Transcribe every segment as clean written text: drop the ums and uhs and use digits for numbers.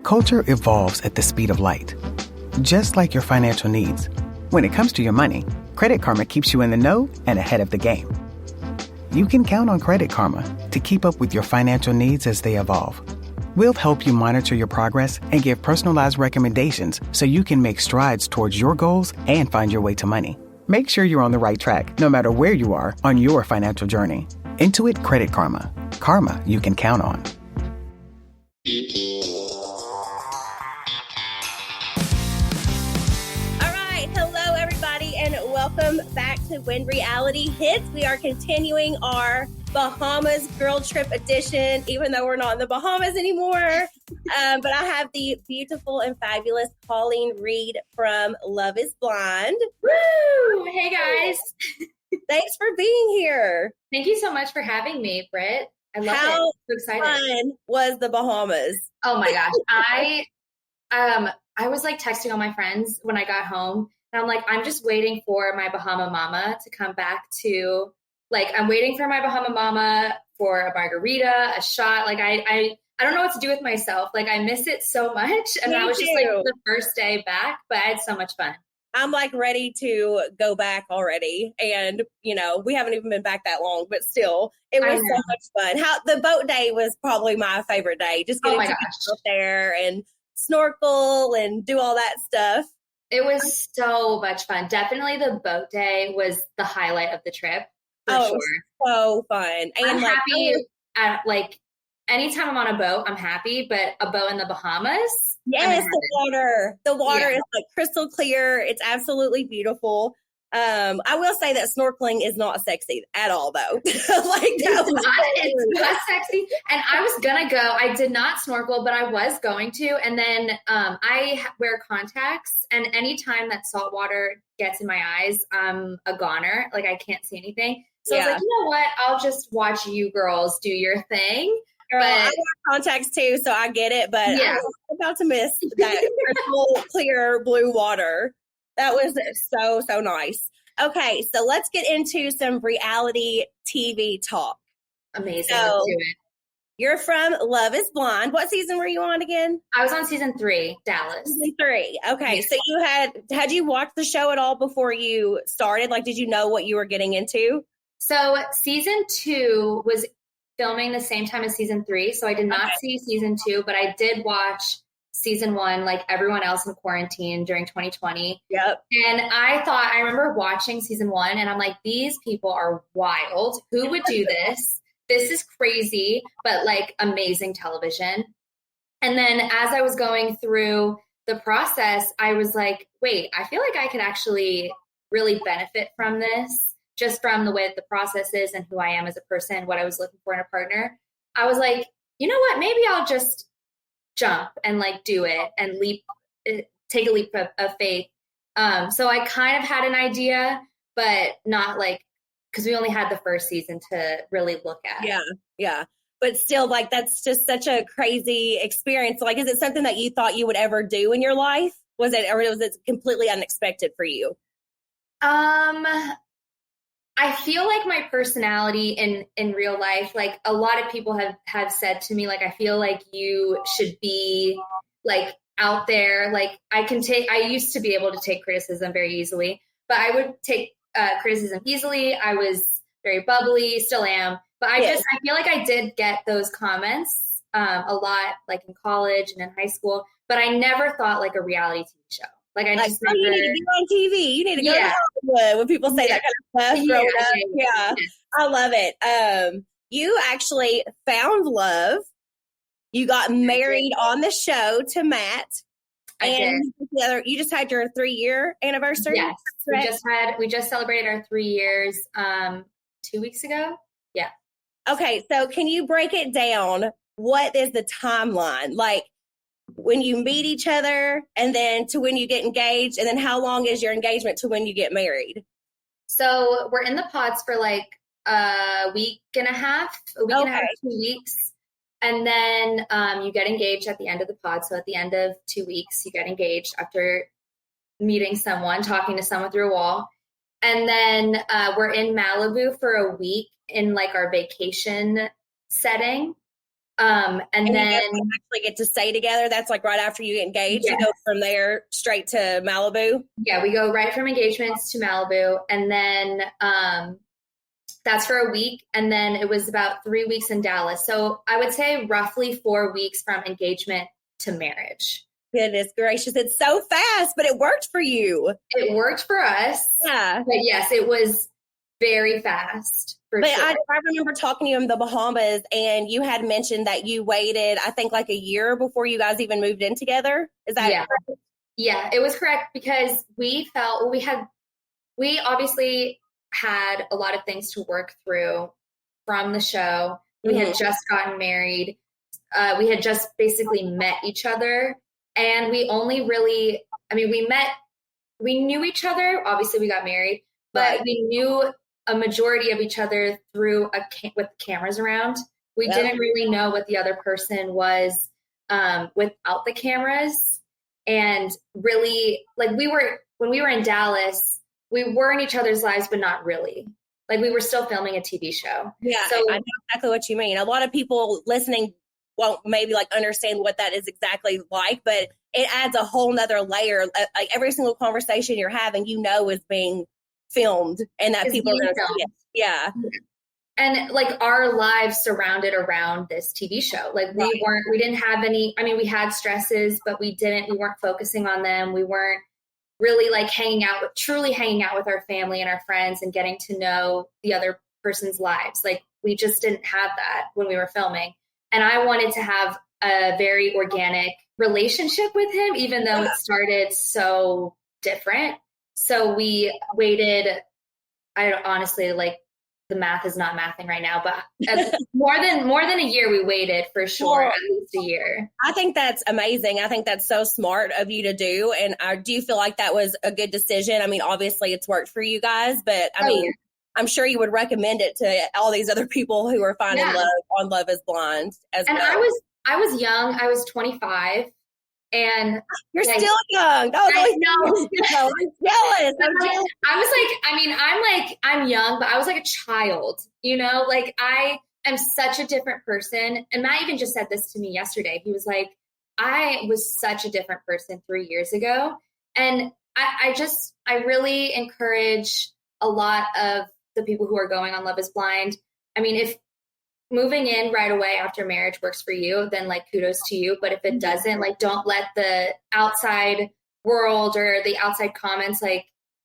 Culture evolves at the speed of light, just like your financial needs. When it comes to your money, Credit Karma keeps you in the know and ahead of the game. You can count on Credit Karma to keep up with your financial needs as they evolve. We'll help you monitor your progress and give personalized recommendations so you can make strides towards your goals and find your way to money. Make sure you're on the right track, no matter where you are on your financial journey. Intuit Credit Karma. Karma you can count on. Welcome back to When Reality Hits. We are continuing our Bahamas Girl Trip edition, even though we're not in the Bahamas anymore. But I have the beautiful and fabulous Colleen Reed from Love is Blind. Woo! Hey, guys. Thanks for being here. Thank you so much for having me, Britt. I love it. How so excited. Fun was the Bahamas? Oh, my gosh. I was like texting all my friends when I got home. And I'm like, I'm just waiting for my Bahama mama to come back to, like, I'm waiting for my Bahama mama for a margarita, a shot. Like, I don't know what to do with myself. Like, I miss it so much. And that was just like the first day back, but I had so much fun. I'm like ready to go back already. And, you know, we haven't even been back that long, but still, it was so much fun. The boat day was probably my favorite day. Just getting to go out there and snorkel and do all that stuff. It was so much fun. Definitely the boat day was the highlight of the trip. For sure. It was so fun. And I'm happy anytime I'm on a boat, I'm happy, but a boat in the Bahamas. Yes, the water is like crystal clear. It's absolutely beautiful. I will say that snorkeling is not sexy at all, though. It's not sexy. And I was gonna go. I did not snorkel, but I was going to. And then I wear contacts, and anytime that salt water gets in my eyes, I'm a goner. Like, I can't see anything. So I was like, you know what? I'll just watch you girls do your thing. Girl, I wear contacts too, so I get it. But I'm about to miss that crystal clear blue water. That was so nice. Okay, so let's get into some reality TV talk. Amazing. Let's do it. You're from Love is Blind. What season were you on again? I was on season 3, Dallas. Season 3. Okay, so you had you watched the show at all before you started? Like, did you know what you were getting into? So season 2 was filming the same time as season 3, so I did not see season 2, but I did watch season 1, like everyone else in quarantine during 2020. Yep. And I remember watching season 1 and I'm like, these people are wild. Who would do this? This is crazy, but like amazing television. And then as I was going through the process, I was like, wait, I feel like I could actually really benefit from this, just from the way that the process is and who I am as a person, what I was looking for in a partner. I was like, you know what, maybe I'll just jump and like do it and take a leap of faith. So I kind of had an idea, but not like, because we only had the first season to really look at. Yeah. But still, like, that's just such a crazy experience. Like, is it something that you thought you would ever do in your life? Or was it completely unexpected for you? I feel like my personality in real life, like a lot of people have said to me, like, I feel like you should be like out there. Like I used to be able to take criticism very easily, but I would take criticism easily. I was very bubbly, still am, but I feel like I did get those comments a lot, like in college and in high school, but I never thought like a reality TV show. Like I just never, you need to be on TV. You need to go to Hollywood when people say that kind of stuff growing up. Yeah. I love it. You actually found love. You got married on the show to Matt. I did. You just had your 3-year anniversary? Yes. We just celebrated our 3 years 2 weeks ago. Yeah. Okay. So can you break it down? What is the timeline? Like, when you meet each other and then to when you get engaged, and then how long is your engagement to when you get married? So we're in the pods for like a week and a half, 2 weeks. And then you get engaged at the end of the pod. So at the end of 2 weeks, you get engaged after meeting someone, talking to someone through a wall. And then we're in Malibu for a week in like our vacation setting. And then you actually get to stay together. That's like right after you get engaged. Yes. You go from there straight to Malibu. Yeah, we go right from engagements to Malibu, and then that's for a week, and then it was about 3 weeks in Dallas. So I would say roughly 4 weeks from engagement to marriage. Goodness gracious, it's so fast, but it worked for you. It worked for us. Yeah. But yes, it was very fast. But sure. I remember talking to you in the Bahamas, and you had mentioned that you waited, I think, like a year before you guys even moved in together. Is that correct? Yeah, it was correct, because we felt we obviously had a lot of things to work through from the show. We had just gotten married. We had just basically met each other, and we only really, we knew each other. Obviously we got married, but we knew a majority of each other through with cameras around. We didn't really know what the other person was without the cameras. And really, like, when we were in Dallas, we were in each other's lives, but not really. Like, we were still filming a TV show. Yeah, so I know exactly what you mean. A lot of people listening won't maybe like understand what that is exactly like, but it adds a whole nother layer. Like, every single conversation you're having, is being filmed, and that people are going to see it. Yeah. And like, our lives surrounded around this TV show. Like, we didn't have any, we had stresses, but we weren't focusing on them. We weren't really like truly hanging out with our family and our friends and getting to know the other person's lives. Like, we just didn't have that when we were filming. And I wanted to have a very organic relationship with him, even though it started so different. So we waited, honestly, like, the math is not mathing right now, but more than a year we waited, for sure, at least a year. I think that's amazing. I think that's so smart of you to do. And I do feel like that was a good decision. I mean, obviously it's worked for you guys, but I'm sure you would recommend it to all these other people who are finding love on Love is Blind as well. And I was young. I was 25. And you're still young. Oh, I know. I'm jealous. I'm young, but I was like a child, like, I am such a different person. And Matt even just said this to me yesterday. He was like, I was such a different person 3 years ago. And I really encourage a lot of the people who are going on Love is Blind. I mean, if moving in right away after marriage works for you, then like, kudos to you. But if it doesn't, like, don't let the outside world or the outside comments like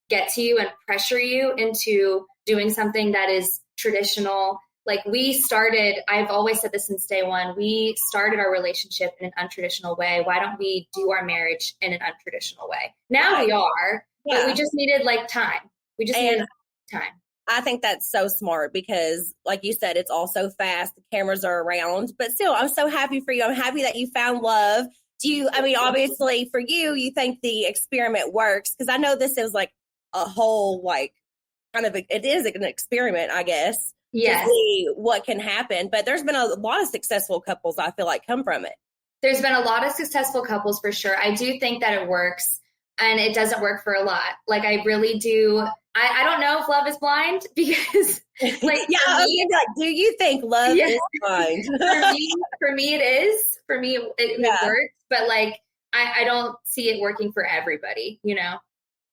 get to you and pressure you into doing something that is traditional. Like, I've always said this since day one, we started our relationship in an untraditional way. Why don't we do our marriage in an untraditional way? Now we are, but we just needed like time. We just needed time. I think that's so smart because, like you said, it's all so fast. The cameras are around. But still, I'm so happy for you. I'm happy that you found love. Obviously, for you, you think the experiment works? Because I know this is like a whole, like, it is an experiment, I guess, to see what can happen. But there's been a lot of successful couples, I feel like, come from it. There's been a lot of successful couples, for sure. I do think that it works. And it doesn't work for a lot. Like, I really do. I don't know if Love is Blind, because like, do you think Love is Blind? for me, it is. For me, it works. But like, I don't see it working for everybody,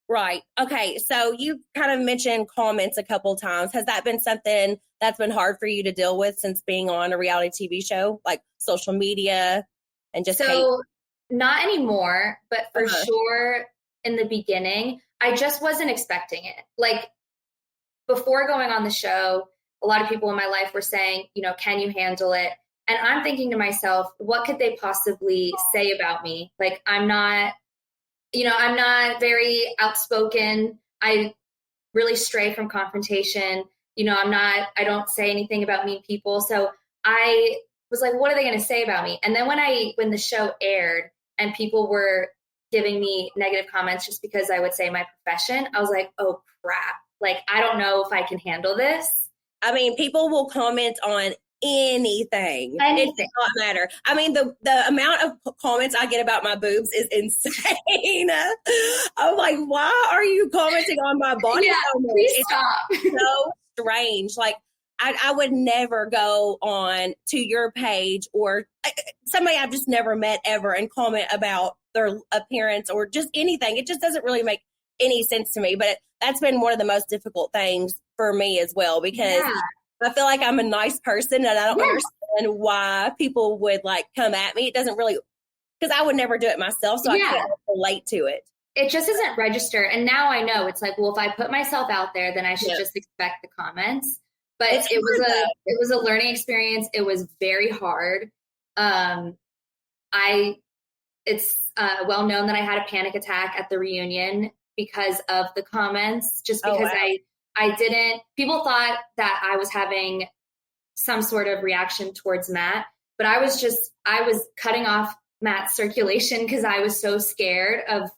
Right. Okay. So you kind of mentioned comments a couple times. Has that been something that's been hard for you to deal with since being on a reality TV show, like social media and just hate? Not anymore, but for sure in the beginning, I just wasn't expecting it. Like, before going on the show, a lot of people in my life were saying, can you handle it? And I'm thinking to myself, what could they possibly say about me? Like, I'm not very outspoken. I really stray from confrontation. I don't say anything about mean people. So I was like, what are they going to say about me? And then when the show aired and people were giving me negative comments just because I would say my profession, I was like, oh crap. Like, I don't know if I can handle this. I mean, people will comment on anything. It does not matter. I mean, the amount of comments I get about my boobs is insane. I'm like, why are you commenting on my body? Please stop. So strange. Like, I would never go on to your page or somebody I've just never met ever and comment about their appearance or just anything. It just doesn't really make any sense to me. But that's been one of the most difficult things for me as well, because I feel like I'm a nice person and I don't understand why people would like come at me. It doesn't really, because I would never do it myself. So I can't relate to it. It just isn't registered. And now I know it's like, well, if I put myself out there, then I should just expect the comments. But it was a learning experience. It was very hard. It's well known that I had a panic attack at the reunion because of the comments, just because people thought that I was having some sort of reaction towards Matt, but I was cutting off Matt's circulation because I was so scared of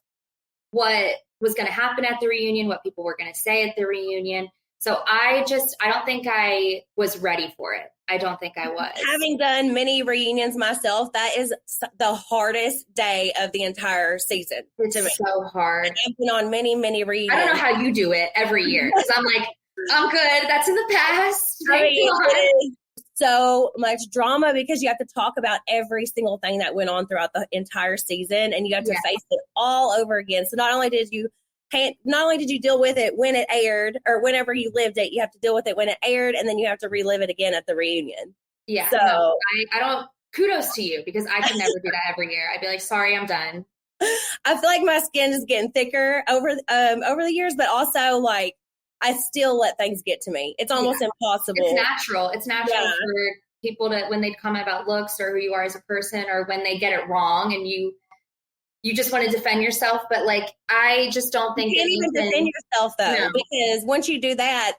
what was going to happen at the reunion, what people were going to say at the reunion. So I don't think I was ready for it. I don't think I was. Having done many reunions myself, that is the hardest day of the entire season. It's so hard. I've been on many, many reunions. I don't know how you do it every year, because I'm like, I'm good. That's in the past. It is so much drama because you have to talk about every single thing that went on throughout the entire season, and you have to face it all over again. So not only did you deal with it when it aired or whenever you lived it, you have to deal with it when it aired, and then you have to relive it again at the reunion. Yeah. So I don't, kudos to you, because I could never do that every year. I'd be like, sorry, I'm done. I feel like my skin is getting thicker over the years, but also like I still let things get to me. It's almost impossible. It's natural. It's natural for people to, when they comment about looks or who you are as a person, or when they get it wrong and you just want to defend yourself. But like, I just don't think you can't even defend yourself though, because once you do that,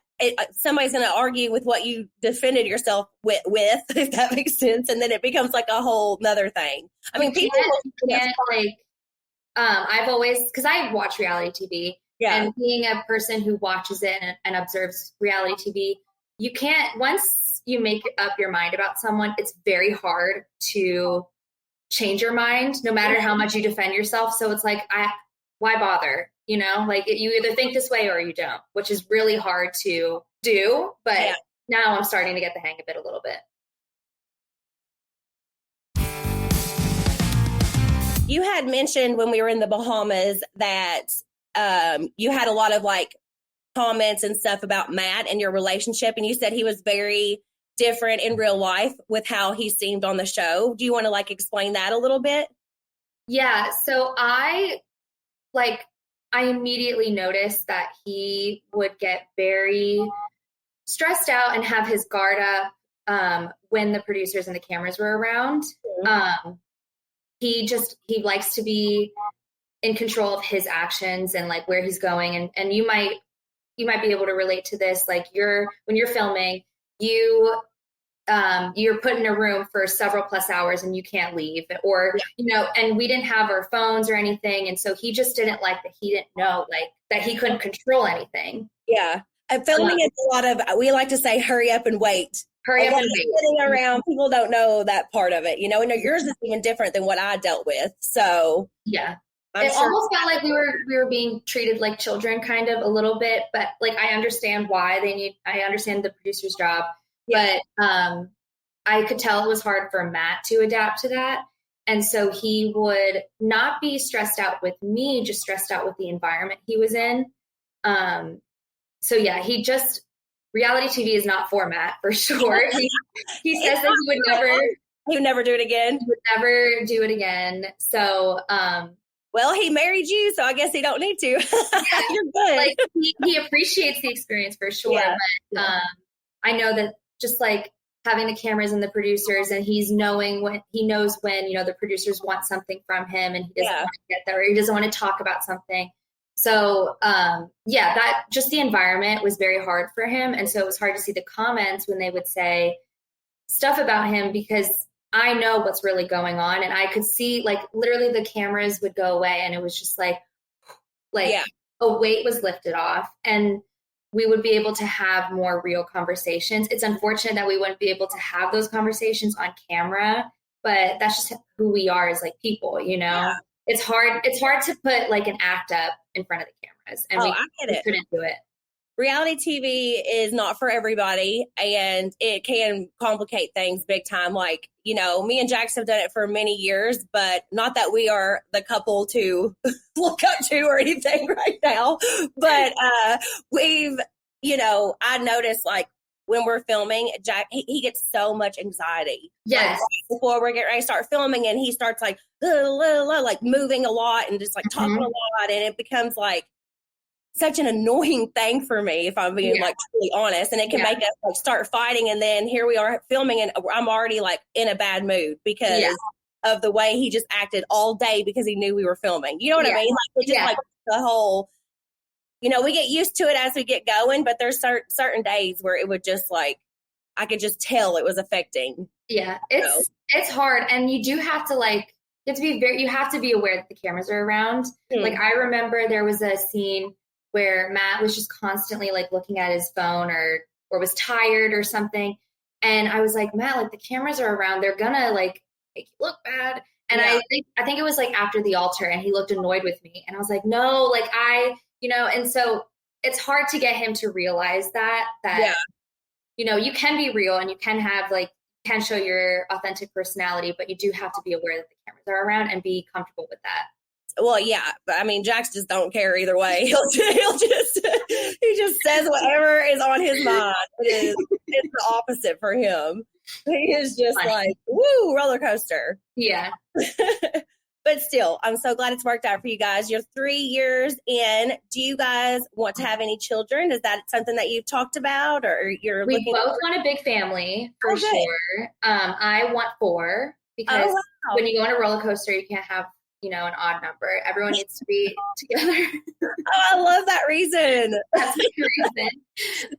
somebody's going to argue with what you defended yourself with, if that makes sense. And then it becomes like a whole nother thing. I mean, people can't like, I've always, because I watch reality TV. Yeah. And being a person who watches it and observes reality TV, you can't, once you make up your mind about someone, it's very hard to change your mind, no matter how much you defend yourself. So it's like, why bother? You know, like you either think this way or you don't, which is really hard to do. But now I'm starting to get the hang of it a little bit. You had mentioned when we were in the Bahamas that you had a lot of like comments and stuff about Matt and your relationship. And you said he was very different in real life with how he seemed on the show. Do you want to like explain that a little bit? Yeah. So I immediately noticed that he would get very stressed out and have his guard up when the producers and the cameras were around. He likes to be in control of his actions and like where he's going. And you might be able to relate to this. Like when you're filming, you're put in a room for several plus hours and you can't leave, or, and we didn't have our phones or anything. And so he just didn't like that. He didn't know like that he couldn't control anything. Yeah. Filming is a lot of, we like to say, hurry up and wait. Hurry up and wait. Sitting around, people don't know that part of it, and yours is even different than what I dealt with. So yeah. It almost felt like we were being treated like children kind of a little bit, but like, I understand why I understand the producer's job, but I could tell it was hard for Matt to adapt to that. And so he would not be stressed out with me, just stressed out with the environment he was in. So yeah, reality TV is not for Matt for sure. He says that he would never do it again. He would never do it again. So, well, he married you, so I guess he don't need to. Yeah, you're good. Like he appreciates the experience for sure. Yeah. But I know that just like having the cameras and the producers, and he knows when the producers want something from him, and he doesn't want to get there, or he doesn't want to talk about something. So that just the environment was very hard for him, and so it was hard to see the comments when they would say stuff about him, because I know what's really going on, and I could see like literally the cameras would go away, and it was just like a weight was lifted off, and we would be able to have more real conversations. It's unfortunate that we wouldn't be able to have those conversations on camera, but that's just who we are as like people, Yeah. It's hard to put like an act up in front of the cameras, and we couldn't do it. reality TV is not for everybody, and it can complicate things big time. Like, you know, me and Jax have done it for many years, but not that we are the couple to look up to or anything right now. But we've, you know, I noticed like when we're filming, Jack, he gets so much anxiety. Yes. Like, before we're getting ready to start filming, and he starts like moving a lot and just like talking a lot, and it becomes like such an annoying thing for me, if I'm being like truly honest, and it can make us like start fighting, and then here we are filming and I'm already like in a bad mood because of the way he just acted all day because he knew we were filming. You know what I mean? Like, it just like the whole, you know, we get used to it as we get going, but there's certain days where it would just like, I could just tell it was affecting. Yeah, it's hard, and you do have to like, you have to be aware that the cameras are around. Like, I remember there was a scene where Matt was just constantly like looking at his phone or was tired or something. And I was like, Matt, like the cameras are around. They're gonna like make you look bad. And I think it was like after the altar, and he looked annoyed with me. And I was like, no, like you know, and so it's hard to get him to realize that, you know, you can be real and you can have like, can show your authentic personality, but you do have to be aware that the cameras are around and be comfortable with that. Well, yeah, but I mean, Jax just don't care either way. He just says whatever is on his mind. It's the opposite for him. He is just like, woo, roller coaster. Yeah. But still, I'm so glad it's worked out for you guys. You're 3 years in. Do you guys want to have any children? Is that something that you've talked about, or you're we looking? We both want a big family for sure. I want 4 because when you go on a roller coaster, you can't have, you know, an odd number. Everyone needs to be together. I love that reason. That's the reason.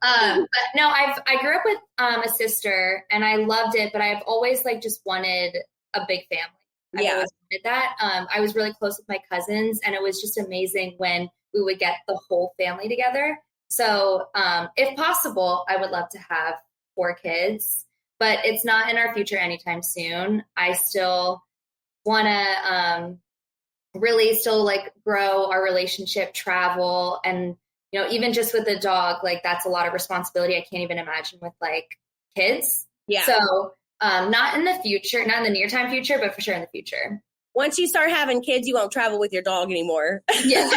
But no, I grew up with a sister, and I loved it, but I've always like just wanted a big family. I always wanted that. I was really close with my cousins, and it was just amazing when we would get the whole family together. So if possible, I would love to have 4 kids, but it's not in our future anytime soon. I still want to really still like grow our relationship, travel, and, you know, even just with a dog, like that's a lot of responsibility. I can't even imagine with like kids. Yeah. So not in the future, not in the near time future, but for sure in the future. Once you start having kids, you won't travel with your dog anymore. Yeah.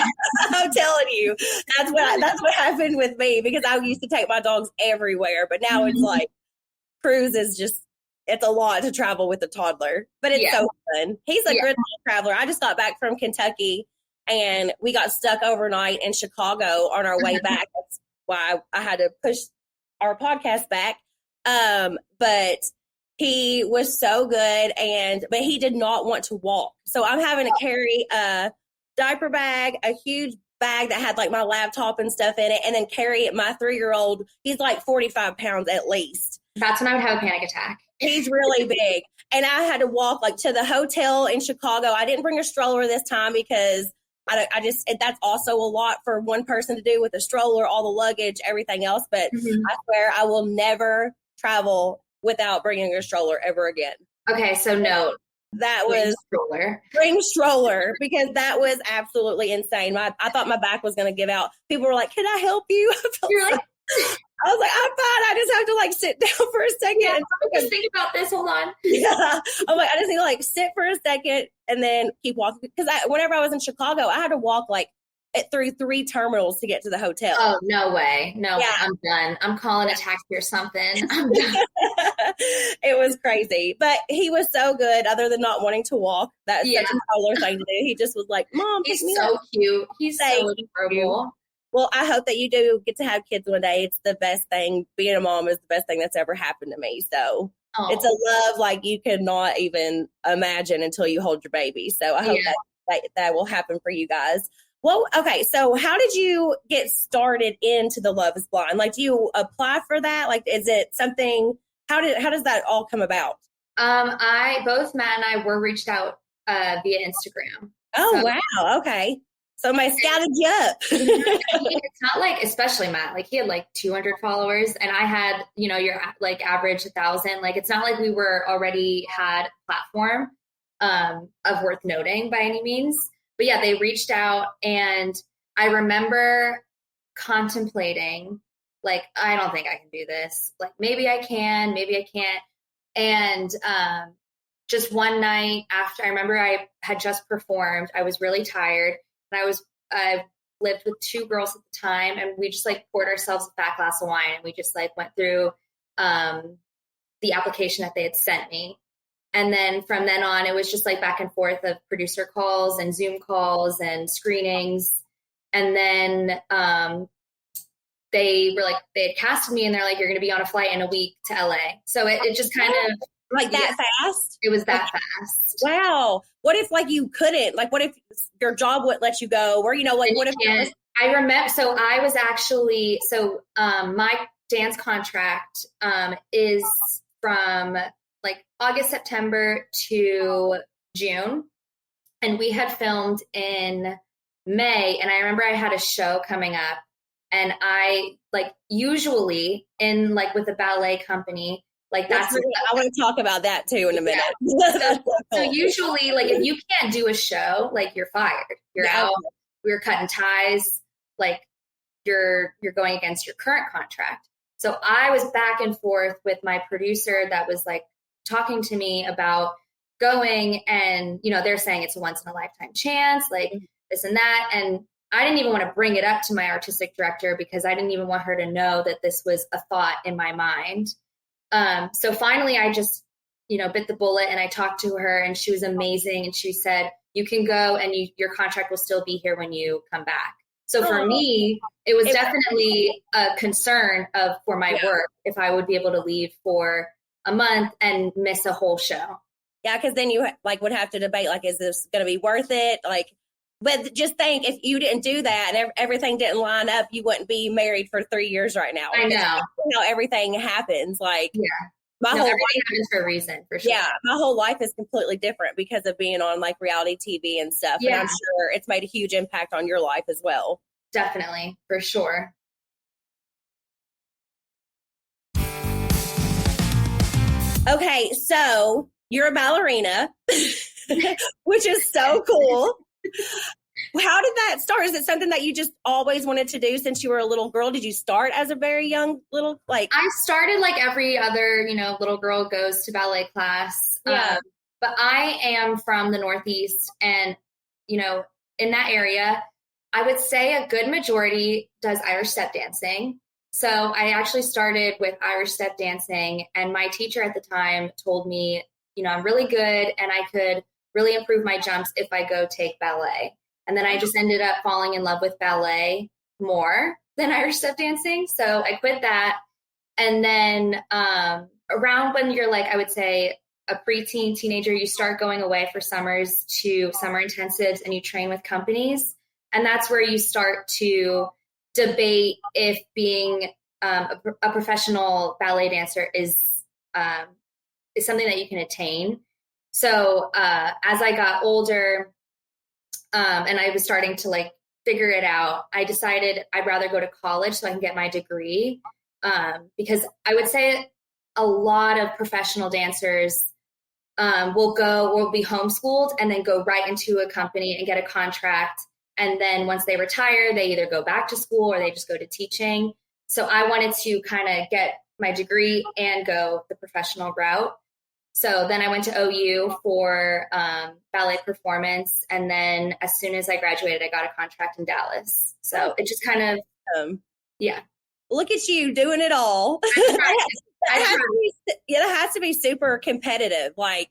I'm telling you, that's what happened with me, because I used to take my dogs everywhere, but now it's like cruise is just, it's a lot to travel with a toddler, but it's so fun. He's a good little traveler. I just got back from Kentucky, and we got stuck overnight in Chicago on our way back. That's why I had to push our podcast back. But he was so good, but he did not want to walk. So I'm having to carry a diaper bag, a huge bag that had like my laptop and stuff in it, and then carry it. My 3-year-old, he's like 45 pounds at least. That's when I would have a panic attack. He's really big. And I had to walk like to the hotel in Chicago. I didn't bring a stroller this time because that's also a lot for one person to do with a stroller, all the luggage, everything else. But I swear I will never travel without bringing a stroller ever again. Okay, so note. That was bring stroller, because that was absolutely insane. I thought my back was going to give out. People were like, "Can I help you?" I was like, "I'm fine. I just have to like sit down for a second." Yeah, just think about this. Hold on. Yeah, I'm like, I just need to like sit for a second and then keep walking. Because whenever I was in Chicago, I had to walk like through 3 terminals to get to the hotel. Oh, no way. No way. I'm done. I'm calling a taxi or something. I'm done. It was crazy. But he was so good, other than not wanting to walk. That's such a toddler thing to do. He just was like, "Mom, he's so cute. He's so adorable." Well, I hope that you do get to have kids one day. It's the best thing. Being a mom is the best thing that's ever happened to me. So it's a love like you could not even imagine until you hold your baby. So I hope that will happen for you guys. Well, okay. So how did you get started into the Love is Blind? Like, do you apply for that? Like, is it something, how does that all come about? Both Matt and I were reached out via Instagram. Oh, wow. Okay. Somebody scouted you up. It's not like, especially Matt, like he had like 200 followers, and I had, you know, your like average 1,000. Like, it's not like we were already had a platform of worth noting by any means. But yeah, they reached out, and I remember contemplating, like, I don't think I can do this. Like, maybe I can, maybe I can't. And just one night after, I remember I had just performed, I was really tired, and I lived with two girls at the time, and we just like poured ourselves a fat glass of wine, and we just like went through the application that they had sent me. And then from then on, it was just like back and forth of producer calls and Zoom calls and screenings. And then they had casted me, and they're like, you're going to be on a flight in a week to LA. So it just kind of like that fast. It was that fast. Wow. What if like you couldn't, like, what if your job wouldn't let you go, or, you know, like, what if I remember, so I was actually, my dance contract is from like August, September to June. And we had filmed in May. And I remember I had a show coming up, and I like usually in like with a ballet company, like I want to talk about that too in a minute. Yeah. So usually like if you can't do a show, like you're fired, you're out, we're cutting ties, like you're going against your current contract. So I was back and forth with my producer that was like talking to me about going, and, you know, they're saying it's a once in a lifetime chance, like this and that. And I didn't even want to bring it up to my artistic director because I didn't even want her to know that this was a thought in my mind. So finally I just, you know, bit the bullet, and I talked to her, and she was amazing. And she said, you can go, and your contract will still be here when you come back. So for me, it was definitely a concern for my work, if I would be able to leave for a month and miss a whole show. Yeah. Cause then you like would have to debate, like, is this going to be worth it? Like, but just think, if you didn't do that and everything didn't line up, you wouldn't be married for 3 years right now. I know how everything happens. Like, everything happens for a reason, for sure. Yeah, my whole life is completely different because of being on like reality TV and stuff. Yeah. And I'm sure it's made a huge impact on your life as well. Definitely, for sure. Okay, so you're a ballerina, which is so cool. How did that start? Is it something that you just always wanted to do since you were a little girl? Did you start as a very young little, like? I started like every other, you know, little girl goes to ballet class. Yeah. But I am from the Northeast, and, you know, in that area, I would say a good majority does Irish step dancing. So I actually started with Irish step dancing, and my teacher at the time told me, you know, I'm really good and I could really improve my jumps if I go take ballet. And then I just ended up falling in love with ballet more than Irish step dancing. So I quit that. And then around when you're like, I would say a preteen, teenager, you start going away for summers to summer intensives, and you train with companies. And that's where you start to debate if being a professional ballet dancer is something that you can attain. So as I got older and I was starting to like figure it out, I decided I'd rather go to college so I can get my degree, because I would say a lot of professional dancers will be homeschooled and then go right into a company and get a contract. And then once they retire, they either go back to school or they just go to teaching. So I wanted to kind of get my degree and go the professional route. So then I went to OU for ballet performance. And then as soon as I graduated, I got a contract in Dallas. So it just kind of, Look at you doing it all. It has to be super competitive. Like,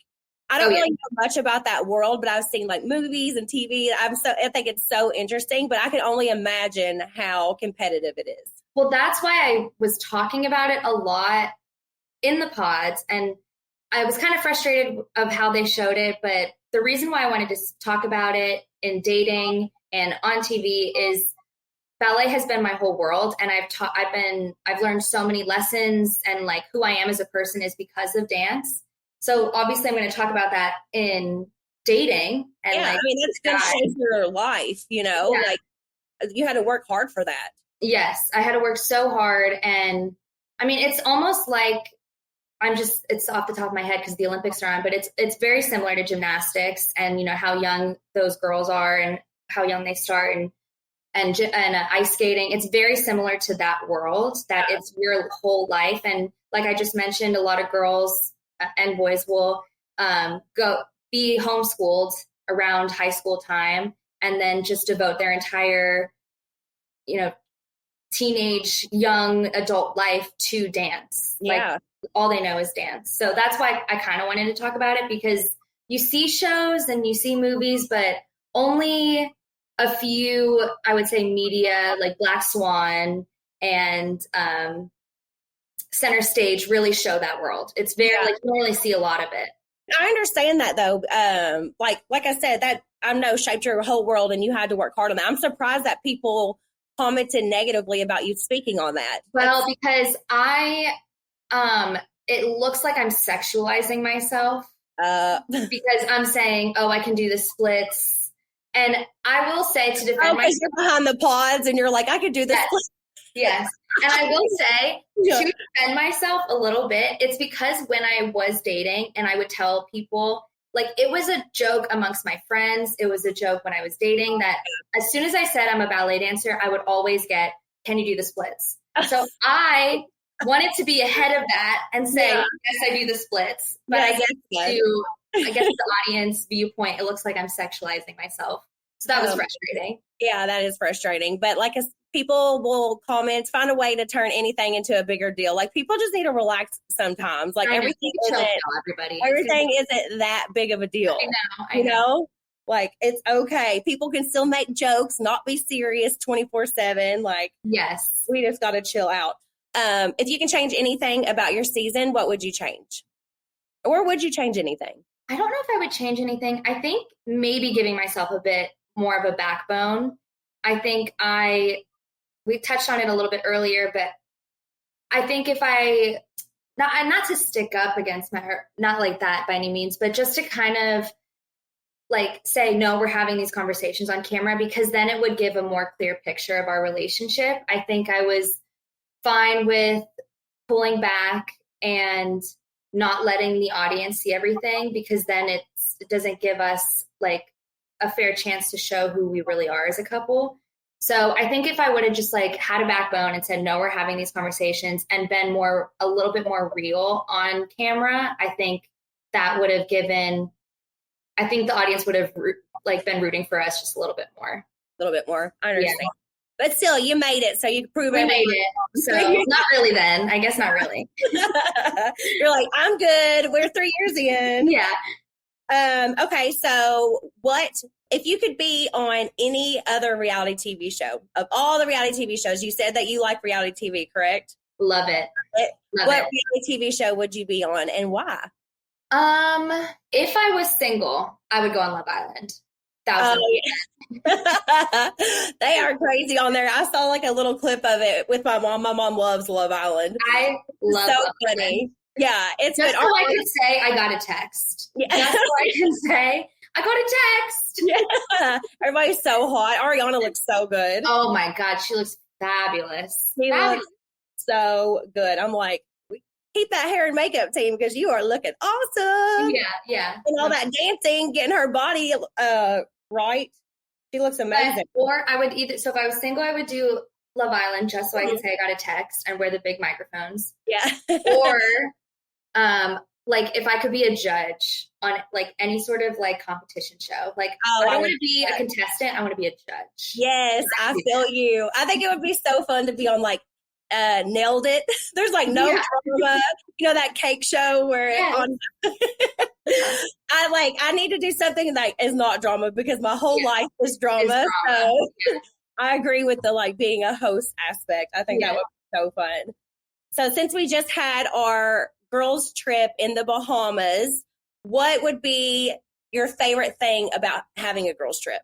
I don't really know much about that world, but I've seen like movies and TV. I think it's so interesting, but I can only imagine how competitive it is. Well, that's why I was talking about it a lot in the pods, and I was kind of frustrated of how they showed it. But the reason why I wanted to talk about it in dating and on TV is ballet has been my whole world, and I've learned so many lessons, and like who I am as a person is because of dance. So obviously I'm going to talk about that in dating. And I mean, it's going to shape your life, you know, like you had to work hard for that. Yes, I had to work so hard. And I mean, it's almost like it's off the top of my head because the Olympics are on, but it's very similar to gymnastics, and, you know, how young those girls are and how young they start. And and ice skating. It's very similar to that world, that it's your whole life. And like I just mentioned, a lot of girls and boys will go be homeschooled around high school time and then just devote their entire, teenage, young adult life to dance. Yeah. Like all they know is dance. So that's why I kind of wanted to talk about it, because you see shows and you see movies, but only a few, I would say, media like Black Swan and Center Stage really show that world. It's very like you don't really see a lot of it. I understand that though. Like I said, that I know shaped your whole world and you had to work hard on that. I'm surprised that people commented negatively about you speaking on that. Well, because it looks like I'm sexualizing myself because I'm saying, oh, I can do the splits. And I will say, to defend myself, you're behind the pods and you're like, I could do this. Yes. And I will say, to defend myself a little bit, it's because when I was dating and I would tell people, like, it was a joke amongst my friends. It was a joke when I was dating that as soon as I said I'm a ballet dancer, I would always get, can you do the splits? So I wanted to be ahead of that and say, yes, I do the splits. But I guess the audience viewpoint, it looks like I'm sexualizing myself. So that was frustrating. Yeah, that is frustrating. But like people will comment, find a way to turn anything into a bigger deal. Like people just need to relax sometimes. Like everything isn't that big of a deal. I know. Like it's okay. People can still make jokes, not be serious 24/7. Like, yes, we just got to chill out. If you can change anything about your season, what would you change? Or would you change anything? I don't know if I would change anything. I think maybe giving myself a bit more of a backbone. I think we touched on it a little bit earlier, but I think if not to stick up against not like that by any means, but just to kind of like say, no, we're having these conversations on camera, because then it would give a more clear picture of our relationship. I think I was fine with pulling back and not letting the audience see everything, because then it doesn't give us like a fair chance to show who we really are as a couple. So I think if I would have just like had a backbone and said, no, we're having these conversations, and been a little bit more real on camera, I think that would have I think the audience would have like been rooting for us just a little bit more. A little bit more. I understand. Yeah. But still, you made it, so you prove it. We made it. So not really then. I guess not really. You're like, I'm good. We're 3 years in. Yeah. Okay, so if you could be on any other reality TV show, of all the reality TV shows, you said that you like reality TV, correct? Love it. What reality TV show would you be on and why? If I was single, I would go on Love Island. They are crazy on there. I saw like a little clip of it with my mom. My mom loves Love Island. I love so Love funny. Island. Yeah, it's just so I can say I got a text. Yeah. Just so I can say I got a text. Yeah, everybody's so hot. Ariana looks so good. Oh my God, she looks fabulous. She looks so good. I'm like, keep that hair and makeup team, because you are looking awesome. Yeah. And all that dancing, getting her body right. She looks amazing. Or I would so if I was single, I would do Love Island just so I could say I got a text and wear the big microphones. Yeah. Or like if I could be a judge on like any sort of like competition show. Like I don't want to be a contestant, I want to be a judge. Yes, I feel you. I think it would be so fun to be on like Nailed It. There's like no drama. You know that cake show where I need to do something that is not drama, because my whole life is drama. So I agree with the like being a host aspect. I think that would be so fun. So since we just had our girls trip in the Bahamas, what would be your favorite thing about having a girls trip?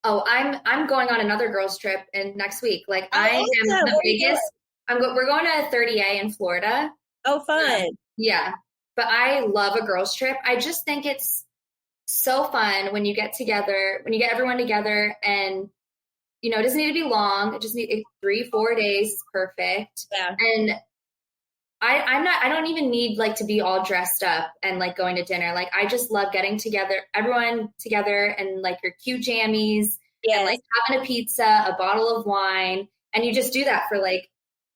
Oh, I'm going on another girls trip next week. Like I am the biggest. We're going to 30A in Florida. Oh, fun. Yeah. But I love a girls trip. I just think it's so fun when you get everyone together, and it doesn't need to be long. It just needs 3-4 days. Perfect. Yeah. And I don't even need like to be all dressed up and like going to dinner. Like I just love getting everyone together and like your cute jammies, and like having a pizza, a bottle of wine, and you just do that for like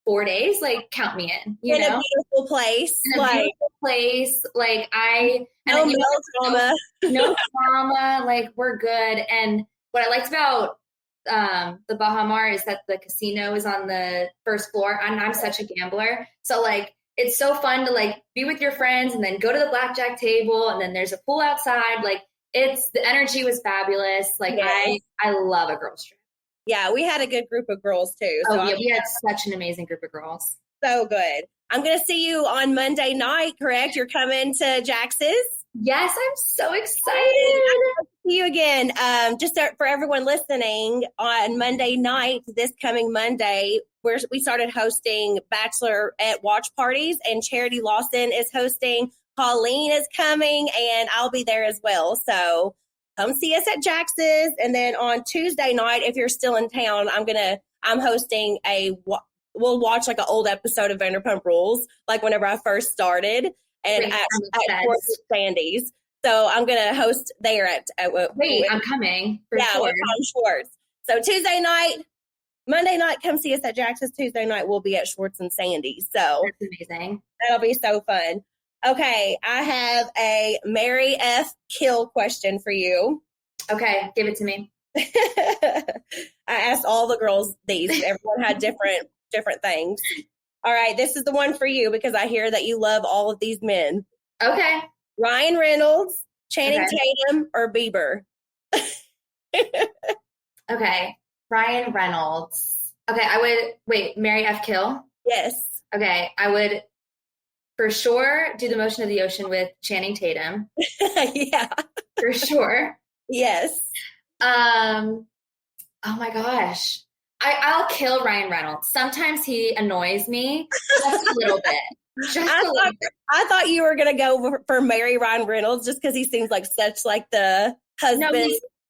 4 days. Like, count me in. You know, a beautiful place, in a beautiful place. Like no drama, no drama. Like, we're good. And what I liked about the Bahamas is that the casino is on the first floor, and I'm such a gambler, so like it's so fun to like be with your friends and then go to the blackjack table, and then there's a pool outside. Like, the energy was fabulous. Like, yes. I love a girls trip. Yeah, we had a good group of girls too. So we had such an amazing group of girls. So good. I'm going to see you on Monday night, correct? You're coming to Jax's? Yes, I'm so excited. I'll see you again. Just for everyone listening, on Monday night, this coming Monday, we started hosting bachelorette watch parties, and Charity Lawson is hosting. Colleen is coming, and I'll be there as well. So come see us at Jax's. And then on Tuesday night, if you're still in town, I'm hosting we'll watch like an old episode of Vanderpump Rules, like whenever I first started, and at Schwartz Sandy's. So I'm going to host there at I'm coming. Sure. With Tom Schwartz. So Tuesday night, Monday night, come see us at Jax's. Tuesday night, we'll be at Schwartz and Sandy's. So that's amazing. That'll be so fun. Okay, I have a Marry F Kill question for you. Okay, give it to me. I asked all the girls these. Everyone had different things. All right, this is the one for you because I hear that you love all of these men. Okay. Ryan Reynolds, Channing Tatum, or Bieber? Okay, Ryan Reynolds. Okay, I would, Marry F Kill? Yes. Okay, I would for sure do the Motion of the Ocean with Channing Tatum. Yeah. For sure. Yes. Oh my gosh. I'll kill Ryan Reynolds. Sometimes he annoys me just a little bit. I thought you were going to go for marry Ryan Reynolds just because he seems like such like the husband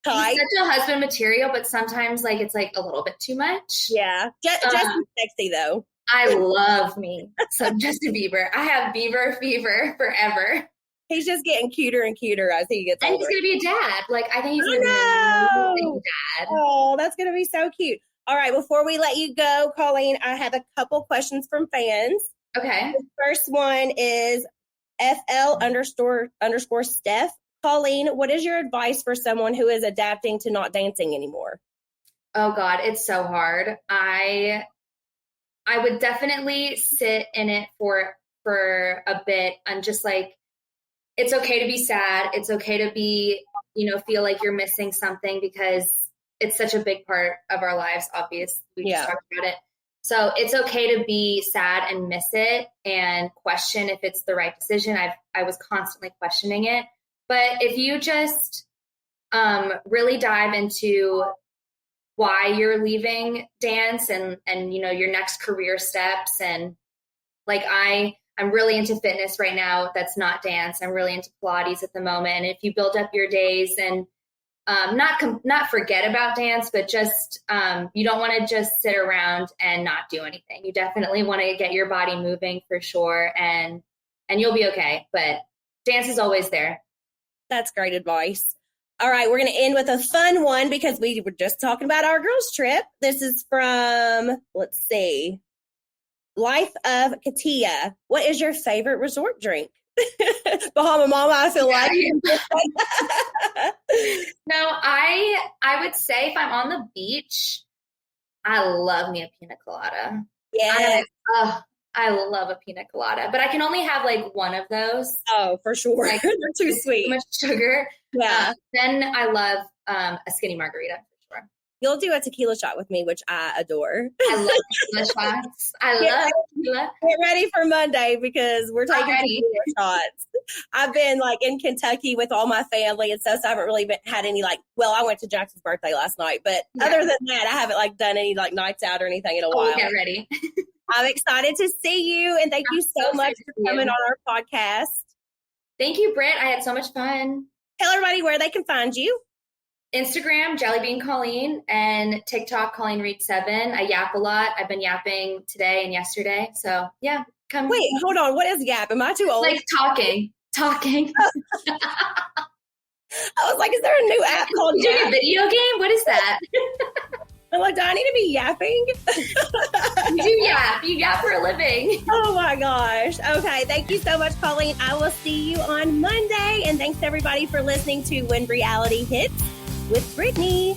type. He's such a husband material, but sometimes like it's like a little bit too much. Yeah. Justin's sexy though. I love me some Justin Bieber. I have Bieber fever forever. He's just getting cuter and cuter as he gets older. And he's going to be a dad. Like, I think he's going to be a dad. Oh, that's going to be so cute. All right, before we let you go, Colleen, I have a couple questions from fans. Okay. The first one is FL__ Steph. Colleen, what is your advice for someone who is adapting to not dancing anymore? Oh, God, it's so hard. I would definitely sit in it for a bit and just like, it's okay to be sad. It's okay to be, feel like you're missing something because it's such a big part of our lives, obviously. We just talked about it. So it's okay to be sad and miss it and question if it's the right decision. I was constantly questioning it. But if you just really dive into why you're leaving dance and your next career steps, and like I'm really into fitness right now. That's not dance. I'm really into Pilates at the moment. And if you build up your days and not forget about dance, but just you don't want to just sit around and not do anything. You definitely want to get your body moving for sure, and you'll be okay. But dance is always there. That's great advice. All right, we're going to end with a fun one because we were just talking about our girls' trip. This is from, let's see, Life of Katia. What is your favorite resort drink? Bahama Mama, I feel like. No, I would say if I'm on the beach, I love me a pina colada. Yeah. I love a pina colada, but I can only have like one of those. Oh, for sure. Like, they're too sweet. Too much sugar. Yeah. Then I love a skinny margarita for sure. You'll do a tequila shot with me, which I adore. I love tequila shots. I love tequila. Get ready for Monday because we're taking tequila shots. I've been like in Kentucky with all my family and stuff, so I haven't really had any I went to Jackson's birthday last night, but other than that, I haven't done any nights out or anything in a while. Get ready. I'm excited to see you, and thank you so much for coming on our podcast. Thank you, Britt. I had so much fun. Tell everybody where they can find you. Instagram, Jellybean Colleen, and TikTok, Colleen Reed 7. I yap a lot. I've been yapping today and yesterday. So, yeah, come. Wait, hold on. What is yap? Am I too old? Like talking. I was like, is there a new app called You doing a Yap? video game? What is that? I'm like, do I need to be yapping? You do yap. You yap for a living. Oh my gosh. Okay. Thank you so much, Colleen. I will see you on Monday. And thanks everybody for listening to When Reality Hits with Brittany.